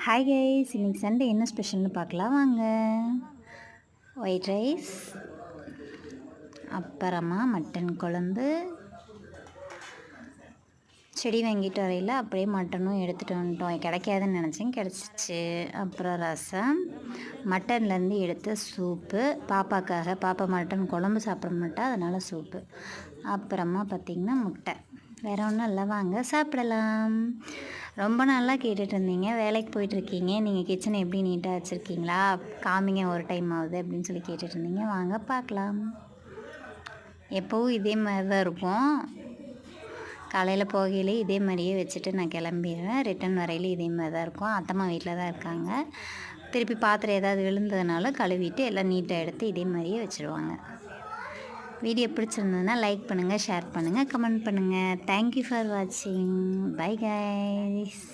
Hi guys, இன்னைக்கு Sunday என்ன ஸ்பெஷல்னு பார்க்கலாம் வாங்க. ஒயிட் ரைஸ், அப்புறமா மட்டன் குழம்பு. செடி வாங்கிட்டு வரையில் அப்படியே மட்டனும் எடுத்துகிட்டு வந்துட்டோம். கிடைக்காதுன்னு நினச்சேன், கிடச்சிச்சு. அப்புறம் ரசம், மட்டன்லேருந்து எடுத்த சூப்பு. பாப்பா மட்டன் குழம்பு சாப்பிட மாட்டா, அதனால் சூப்பு. அப்புறமா பார்த்திங்கன்னா முட்டை. வேறு ஒன்றும் இல்லை, வாங்க சாப்பிடலாம். ரொம்ப நல்லா கேட்டுட்டு இருந்தீங்க, வேலைக்கு போயிட்டுருக்கீங்க, நீங்கள் கிச்சனை எப்படி நீட்டாக வச்சுருக்கீங்களா, காமிங்க ஒரு டைம் ஆகுது அப்படின்னு சொல்லி கேட்டுட்டு இருந்தீங்க. வாங்க பார்க்கலாம். எப்போவும் இதே மாதிரி தான் இருக்கும். காலையில் போகையிலே இதே மாதிரியே வச்சுட்டு நான் கிளம்பிடுவேன். ரிட்டன் வரையிலே இதே மாதிரி தான் இருக்கும். அத்தம்மா வீட்டில் தான் இருக்காங்க. திருப்பி பாத்திரம் ஏதாவது விழுந்ததுனால கழுவிட்டு எல்லாம் நீட்டாக எடுத்து இதே மாதிரியே வச்சுருவாங்க. வீடியோ பிடிச்சிருந்ததுன்னா லைக் பண்ணுங்கள், ஷேர் பண்ணுங்கள், கமெண்ட் பண்ணுங்கள். தேங்க்யூ ஃபார் வாட்சிங். Bye guys.